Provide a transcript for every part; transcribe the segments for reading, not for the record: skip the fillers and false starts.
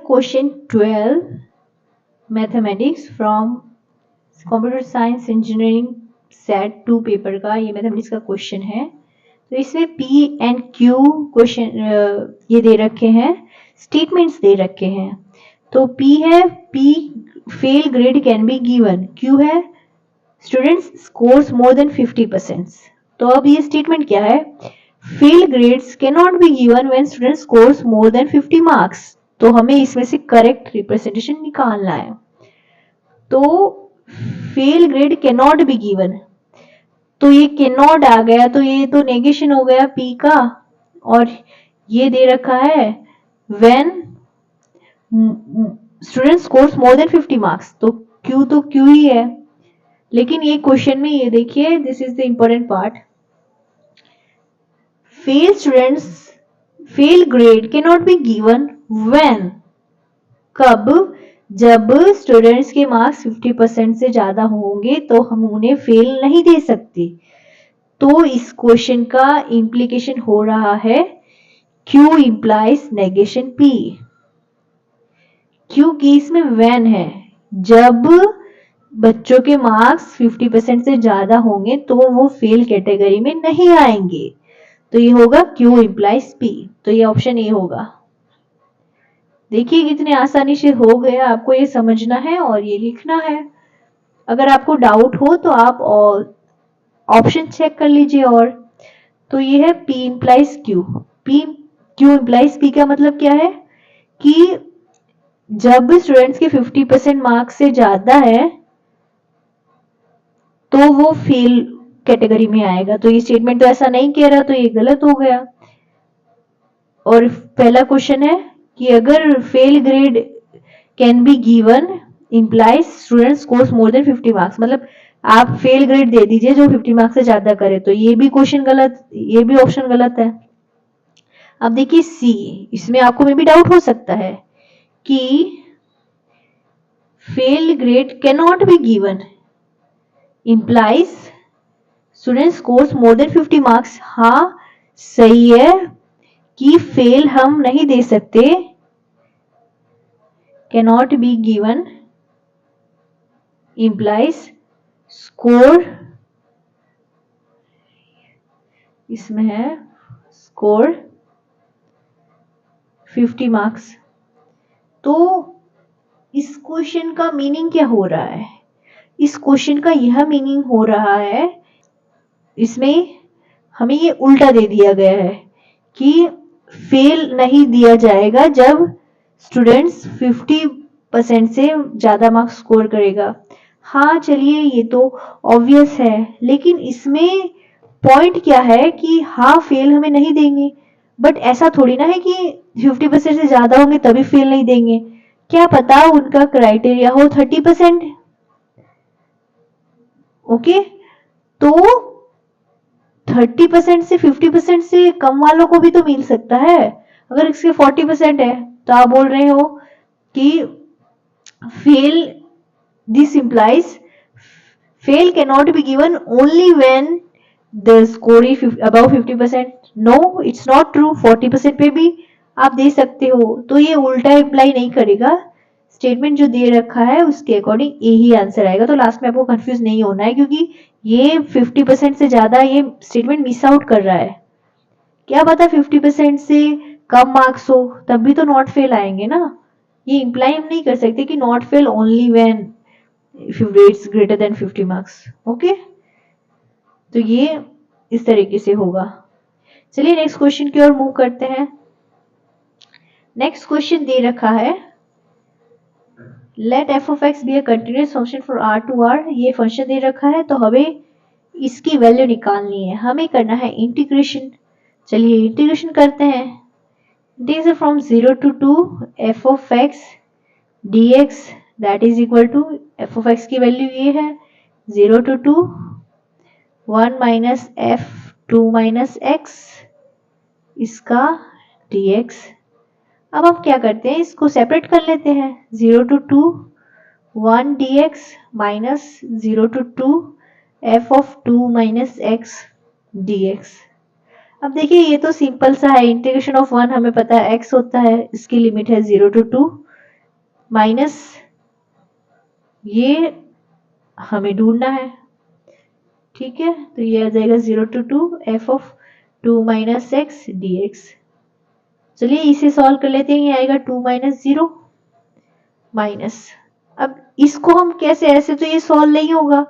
Question 12 mathematics from computer science engineering set 2 paper का। ये mathematics का क्वेश्चन है। तो इसमें पी एंड क्यू क्वेश्चन ये दे रखे हैं, स्टेटमेंट्स दे रखे हैं। तो पी है, P fail grade can be given. Q है स्टूडेंट्स स्कोर्स मोर देन 50%। तो अब ये स्टेटमेंट क्या है, fail grades can not be given when student scores more than 50 marks. तो हमें इसमें से करेक्ट रिप्रेजेंटेशन निकालना है। तो fail grade can not be given, तो ये कैन नॉट आ गया, तो ये तो नेगेशन हो गया पी का। और ये दे रखा है when student scores more than 50 marks, तो क्यू तो क्यू ही है। लेकिन ये क्वेश्चन में ये देखिए, this is the important part, fail students fail grade can not be given when, कब, जब स्टूडेंट्स के मार्क्स 50% से ज्यादा होंगे तो हम उन्हें फेल नहीं दे सकते। तो इस क्वेश्चन का इंप्लीकेशन हो रहा है Q इंप्लाइज नेगेशन P, क्योंकि इसमें व्हेन है, जब बच्चों के मार्क्स 50% से ज्यादा होंगे तो वो फेल कैटेगरी में नहीं आएंगे। तो ये होगा Q इंप्लाइज P। तो ये ऑप्शन ए होगा। देखिए कितने आसानी से हो गया, आपको ये समझना है और ये लिखना है। अगर आपको डाउट हो तो आप ऑप्शन चेक कर लीजिए। और तो ये है P implies Q। Q implies P का मतलब क्या है कि जब स्टूडेंट्स के 50% मार्क्स से ज्यादा है तो वो फेल कैटेगरी में आएगा। तो ये स्टेटमेंट तो ऐसा नहीं कह रहा, तो ये गलत हो गया। और पहला क्वेश्चन है कि अगर fail grade can be given implies student scores more than 50 marks, मतलब आप फेल ग्रेड दे दीजिए जो 50 मार्क्स से ज्यादा करे। तो ये भी क्वेश्चन गलत, ये भी ऑप्शन गलत है। अब देखिए सी, इसमें आपको में भी डाउट हो सकता है कि fail grade can not be given implies student scores more than 50 marks. हाँ सही है कि फेल हम नहीं दे सकते, cannot be given implies score, इसमें है score 50 मार्क्स। तो इस क्वेश्चन का मीनिंग क्या हो रहा है, इस क्वेश्चन का यह मीनिंग हो रहा है, इसमें हमें ये उल्टा दे दिया गया है कि फेल नहीं दिया जाएगा जब स्टूडेंट्स 50% से ज्यादा मार्क्स स्कोर करेगा। हाँ चलिए ये तो ऑब्वियस है, लेकिन इसमें पॉइंट क्या है कि हाँ फेल हमें नहीं देंगे, बट ऐसा थोड़ी ना है कि 50% से ज्यादा होंगे तभी फेल नहीं देंगे। क्या पता उनका क्राइटेरिया हो 30%। ओके, तो 30% से 50% से कम वालों को भी तो मिल सकता है। अगर इसके 40% है तो आप बोल रहे हो कि fail, this implies fail can not be given only when the score is above 50%। No it's not true, 40% पे भी आप दे सकते हो। तो ये उल्टा इंप्लाई नहीं करेगा, स्टेटमेंट जो दे रखा है उसके अकॉर्डिंग ए ही आंसर आएगा। तो लास्ट में आपको कंफ्यूज नहीं होना है, क्योंकि ये 50% से ज्यादा ये स्टेटमेंट मिस आउट कर रहा है। क्या पता 50% से कम मार्क्स हो तब भी तो नॉट फेल आएंगे ना। ये इंप्लाई हम नहीं कर सकते कि not fail only when it's greater than 50 marks. Okay, तो ये इस तरीके से होगा। चलिए नेक्स्ट क्वेश्चन की ओर मूव करते हैं। नेक्स्ट क्वेश्चन दे रखा है let f of x be a continuous function for R to R. ये फंक्शन दे रखा है तो हमें इसकी वैल्यू निकालनी है, हमें करना है इंटीग्रेशन। चलिए इंटीग्रेशन करते हैं। Integration from 0 to 2 f of x d x that is equal to, f of x की वैल्यू ये है 0 to 2 1 minus f 2 minus x इसका dx। अब हम क्या करते हैं, इसको सेपरेट कर लेते हैं। 0 to 2 1 dx minus 0 to 2 f of 2 minus x dx। अब देखिए ये तो सिंपल सा है, इंटीग्रेशन ऑफ 1 हमें पता है x होता है, इसकी लिमिट है 0 to 2, माइनस ये हमें ढूंढना है, ठीक है। तो ये आ जाएगा 0 to 2 f of 2 minus x dx। चलिए इसे सॉल्व कर लेते हैं। ये आएगा 2 minus 0 माइनस, अब इसको हम कैसे, ऐसे तो ये सॉल्व नहीं होगा,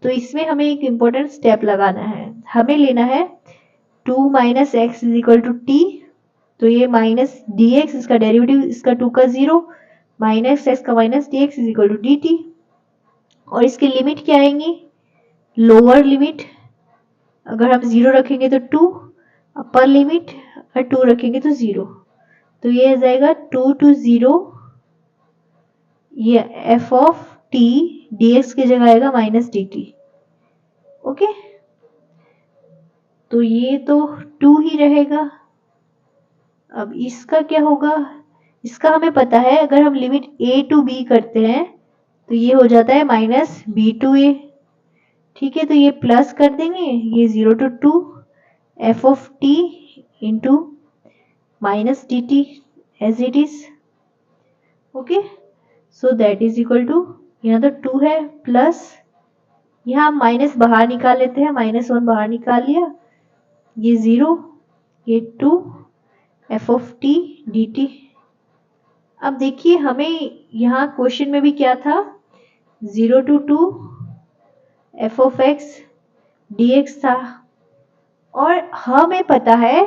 तो इसमें हमें एक इंपॉर्टेंट स्टेप लगाना है। हमें लेना है 2 minus x is equal to t, तो ये माइनस डी एक्स, इसका डेरिवेटिव इसका 2 का 0, माइनस एक्स का minus d x is equal to d t. और इसकी लिमिट क्या आएंगी, लोअर लिमिट अगर हम 0 रखेंगे तो 2, अपर लिमिट और 2 रखेंगे तो 0, तो ये आ जाएगा 2 to 0, ये f ऑफ t dx की जगह आएगा माइनस डी टी। ओके, तो ये तो 2 ही रहेगा। अब इसका क्या होगा, इसका हमें पता है, अगर हम लिमिट a to b करते हैं तो ये हो जाता है माइनस b to a, ठीक है। तो ये प्लस कर देंगे, ये 0 to 2 f of t into minus d t as it is. Okay, so that is equal to, यहाँ तो 2 है प्लस, यहाँ माइनस बाहर निकाल लेते हैं, -1 बाहर निकाल लिया, ये 0, ये 2 f of t dt। अब देखिए हमें यहाँ क्वेश्चन में भी क्या था, 0 to 2 f of x dx था, और हमें पता है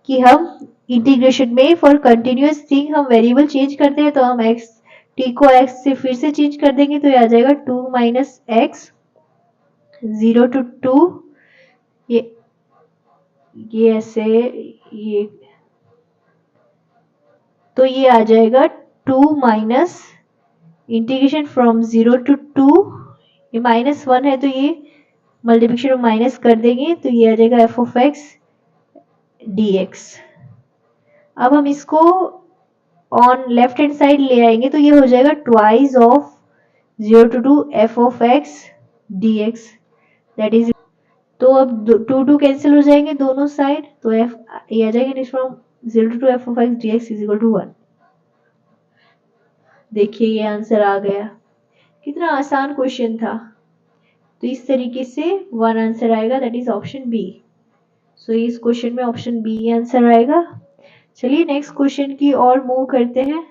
कि हम इंटीग्रेशन में फॉर कंटिन्यूअस थिंग हम वेरिएबल चेंज करते हैं, तो हम x t को x से फिर से चेंज कर देंगे, तो ये आ जाएगा 2 minus x 0 to 2, ये ऐसे, ये तो ये आ जाएगा 2 माइनस इंटीग्रेशन फ्रॉम 0 to 2, ये -1 है तो ये मल्टीप्लिकेशन में माइनस कर देंगे, तो ये आ जाएगा f of x dx। अब हम इसको ऑन लेफ्ट हैंड साइड ले आएंगे, तो ये हो जाएगा twice of 0 to 2 f of x dx, that is, तो अब 2 2 कैंसिल हो जाएंगे दोनों साइड, तो f ये आ जाएगा from 0 to 2 f of x dx is equal to 1। देखिए ये आंसर आ गया, कितना आसान क्वेश्चन था। तो इस तरीके से वन आंसर आएगा, दैट इज ऑप्शन बी। सो इस क्वेश्चन में ऑप्शन बी आंसर आएगा। चलिए नेक्स्ट क्वेश्चन की और मूव करते हैं।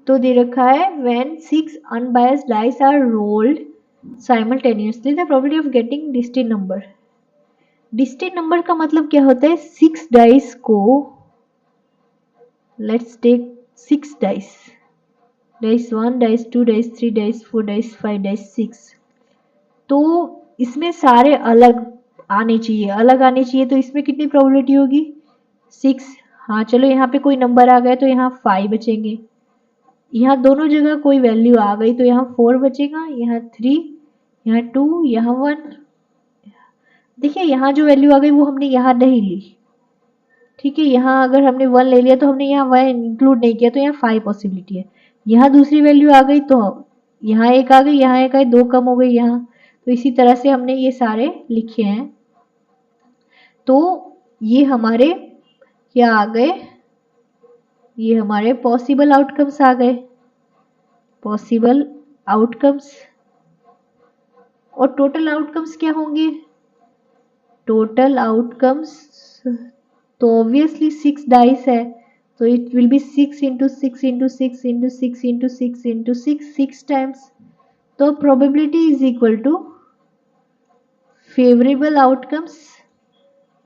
तो दे रखा है when 6 unbiased dice are rolled simultaneously the probability of getting distinct number. Distinct number का मतलब क्या होता है, 6 डाइस को, let's take 6 dice, dice 1, dice 2, dice 3, dice 4, dice 5, dice 6, तो इसमें सारे अलग आने चाहिए, अलग आने चाहिए, तो इसमें कितनी प्रोबेबिलिटी होगी, 6। हाँ चलो यहाँ पे कोई नंबर आ गया तो यहाँ 5 बचेंगे, यहाँ दोनों जगह कोई वैल्यू आ गई तो यहाँ 4 बचेगा, यहाँ 3, यहाँ 2, यहाँ 1। देखिए यहाँ जो वैल्यू आ गई वो हमने यहाँ नहीं ली, ठीक है। यहाँ अगर हमने 1 ले लिया तो हमने यहाँ 1 इंक्लूड नहीं किया, तो यहाँ 5 पॉसिबिलिटी है। यहाँ दूसरी वैल्यू आ गई तो यहाँ एक आ गई, यहाँ एक आई, 2 कम हो गई यहाँ, तो इसी तरह से हमने ये सारे लिखे हैं। तो ये हमारे क्या आ गए, ये हमारे पॉसिबल आउटकम्स आ गए, पॉसिबल आउटकम्स। और टोटल आउटकम्स क्या होंगे, टोटल आउटकम्स तो ऑब्वियसली 6 डाइस है, तो it will be 6 into 6 into 6 into 6 into 6 into 6, 6 times. तो probability is equal to favourable outcomes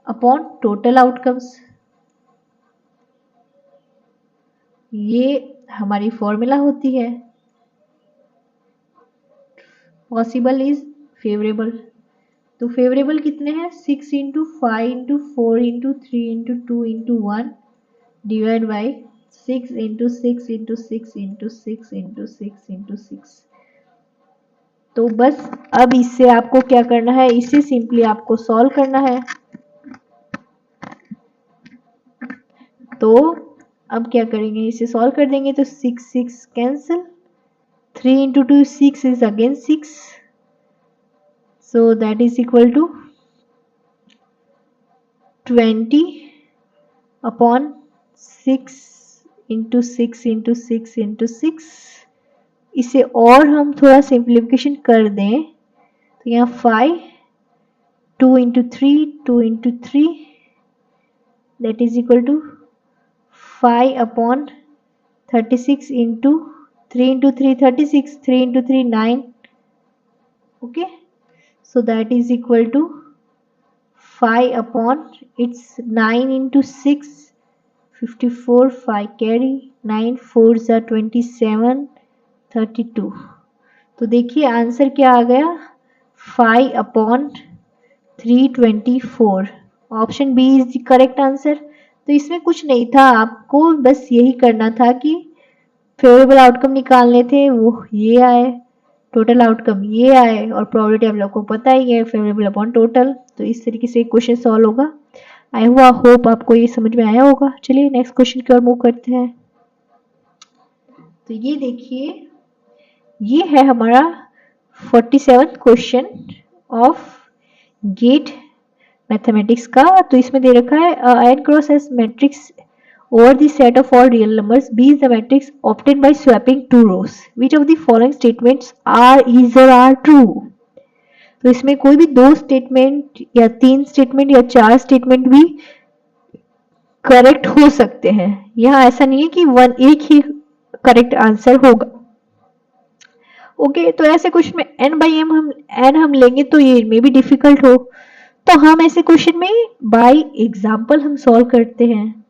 upon total outcomes. ये हमारी फॉर्मूला होती है, पॉसिबल इज फेवरेबल। तो फेवरेबल कितने हैं, 6 into 5 into 4 into 3 into 2 into 1 divide by 6 into 6 into 6 into 6 into 6 into 6। तो बस अब इससे आपको क्या करना है, इसे सिंपली आपको सॉल्व करना है। तो अब क्या करेंगे, इसे सॉल्व कर देंगे, तो 6 6 cancel, 3 into 2 6 is again 6, so that is equal to 20 upon 6 into 6 into 6 into 6, इसे और हम थोड़ा सिंप्लीफिकेशन कर दें तो यहाँ 5, 2 into 3, 2 into 3, that is equal to 5 upon 36 into 3 into 3 36, 3 into 3 9. Okay, so that is equal to 5 upon, it's 9 into 6, 54, 5 carry, 9 4s are 27, 32. तो देखिए आंसर क्या आ गया, 5 upon 324. Option B is the correct answer. तो इसमें कुछ नहीं था, आपको बस यही करना था कि फेवरेबल आउटकम निकालने थे, वो ये आए, टोटल आउटकम ये आए, और प्रोबेबिलिटी आप लोग को पता ही है फेवरेबल अपॉन टोटल. तो इस तरीके से क्वेश्चन सॉल्व होगा. आई होप आपको ये समझ में आया होगा. चलिए नेक्स्ट क्वेश्चन की ओर मूव करते हैं. तो ये देखिए, ये है हमारा 47 क्वेश्चन ऑफ गेट मैथमेटिक्स का. तो इसमें दे रखा है n cross s matrix over the set of all real numbers. B is the matrix obtained by swapping two rows. Which of the following statements are is or are true? तो इसमें कोई भी 2 statement या 3 statement या 4 statement भी correct हो सकते हैं. यहाँ ऐसा नहीं है कि एक ही करेक्ट आंसर होगा. ओके, तो ऐसे क्वेश्चन में n हम लेंगे तो ये मे भी डिफिकल्ट हो, तो हम ऐसे क्वेश्चन में बाय एग्जाम्पल हम सॉल्व करते हैं.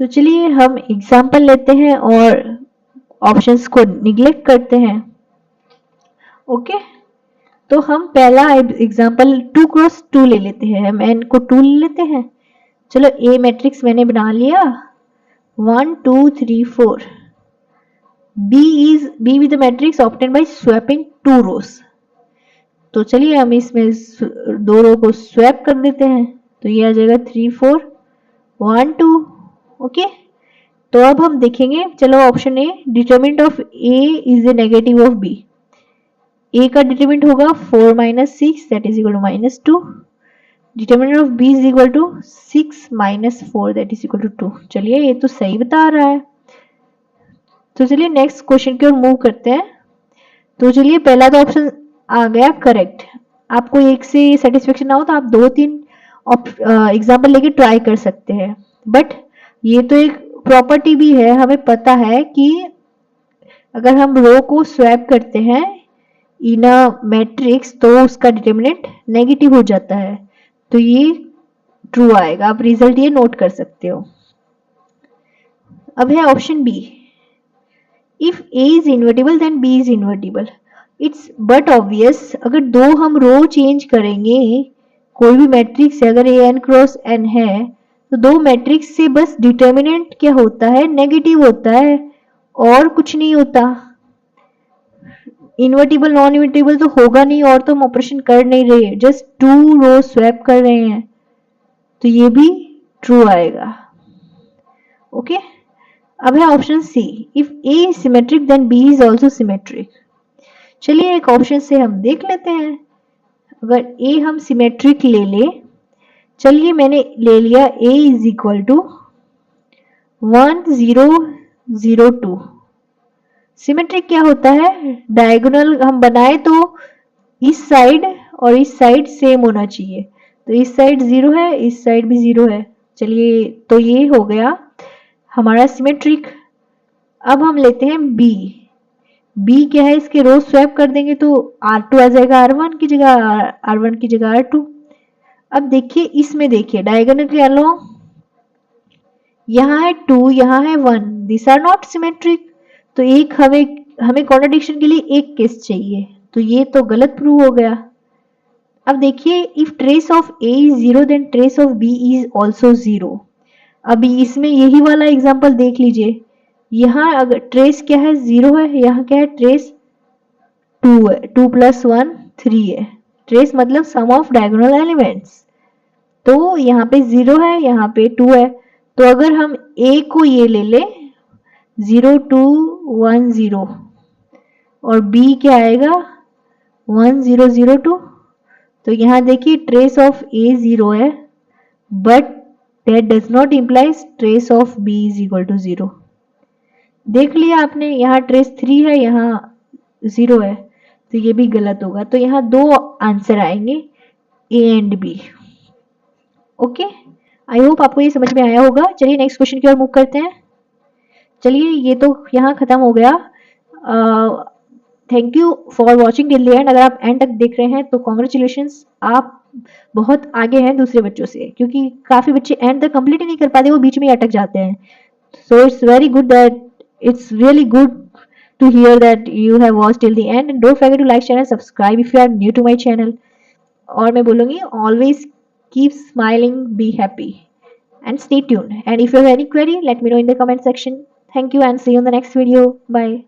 तो चलिए हम एग्जाम्पल लेते हैं और ऑप्शंस को निगलेक्ट करते हैं. ओके, तो हम पहला एग्जाम्पल 2 क्रॉस 2 ले लेते हैं. हम n को 2 ले लेते हैं. चलो ए मैट्रिक्स मैंने बना लिया, 1 2 3 4. Be with the matrix obtain bye swapping 2 रोज. तो चलिए हम इसमें 2 रो को स्वैप कर देते हैं. तो ये आ जाएगा 3 4 1 2. ओके, तो अब हम देखेंगे, चलो option A, determinant of A is the negative of B. A का डिटरमिनेंट होगा 4 minus 6, that is equal to minus 2. Determinant of B is equal to 6 minus 4, that is equal to 2. चलिए ये तो सही बता रहा है. तो चलिए नेक्स्ट क्वेश्चन की ओर मूव करते हैं. तो चलिए पहला तो ऑप्शन आ गया करेक्ट. आपको एक से सेटिस्फेक्शन ना हो तो आप 2-3 एग्जाम्पल लेके ट्राई कर सकते हैं. बट ये तो एक प्रॉपर्टी भी है, हमें पता है कि अगर हम रो को स्वैप करते हैं इन अ मैट्रिक्स तो उसका डिटरमिनेंट नेगेटिव हो जाता है. तो ये ट्रू आएगा. आप रिजल्ट ये नोट कर सकते हो. अब है option B, if A is invertible then B is invertible. It's but obvious, अगर 2 हम रो चेंज करेंगे, कोई भी मैट्रिक्स है, अगर ए एन क्रॉस एन है तो 2 मैट्रिक्स से बस डिटर्मिनेंट क्या होता है, नेगेटिव होता है, और कुछ नहीं होता. इन्वर्टिबल नॉन इन्वर्टिबल तो होगा नहीं, और तो हम ऑपरेशन कर नहीं रहे, जस्ट 2 रो स्वैप कर रहे हैं. तो ये भी ट्रू आएगा. ओके, अब है option C, if A is symmetric then B is also symmetric. चलिए एक ऑप्शन से हम देख लेते हैं. अगर ए हम सिमेट्रिक ले ले, चलिए मैंने ले लिया a is equal to 1 0 0 2. Symmetric क्या होता है, डायगोनल हम बनाए तो इस साइड और इस साइड सेम होना चाहिए. तो इस साइड 0 है, इस साइड भी 0 है. चलिए तो ये हो गया हमारा सिमेट्रिक. अब हम लेते हैं b. b क्या है, इसके रो स्वैप कर देंगे तो r2 आ जाएगा r1 की जगह, r1 की जगह r2. अब देखिए इसमें, देखिए डायगोनल के अलोंग यहाँ है 2, यहाँ है 1, दिस आर नॉट सिमेट्रिक. तो एक हमें कॉन्ट्रडिक्शन के लिए एक केस चाहिए, तो ये तो गलत प्रूव हो गया. अब देखिए, if trace of a is 0 then trace of b is also 0. अभी इसमें यही वाला एग्जाम्पल देख लीजिए. यहाँ अगर ट्रेस क्या है, 0 है, यहाँ क्या है, ट्रेस 2 है, 2 + 1 3 है. ट्रेस मतलब सम ऑफ डायगोनल एलिमेंट्स. तो यहाँ पे 0 है, यहाँ पे 2 है. तो अगर हम a को ये ले ले 0 2 1 0 और b क्या आएगा 1 0 0 2. तो यहाँ देखिए ट्रेस ऑफ a 0 है, but that does not implies trace of b is equal to 0. देख लिया आपने, यहाँ ट्रेस 3 है, यहाँ 0 है, तो ये भी गलत होगा। तो यहाँ 2 आंसर आएंगे, A and B. Okay, I hope आपको ये समझ में आया होगा। चलिए नेक्स्ट क्वेश्चन की ओर मूव करते हैं। चलिए ये तो यहाँ खत्म हो गया। Thank you for watching till the end. अगर आप एंड तक देख रहे हैं तो कॉन्ग्रेचुलेशन, आप बहुत आगे हैं दूसरे बच्चों से, क्योंकि काफी बच्चे एंड तक कंप्लीट ही नहीं कर पाते, वो बीच में ही अटक जाते हैं। So it's very good that, it's really good to hear that you have watched till the end, and don't forget to like, share and subscribe if you are new to my channel. और मैं बोलूँगी always keep smiling, be happy and stay tuned, and if you have any query let me know in the comment section. Thank you and see you in the next video. Bye.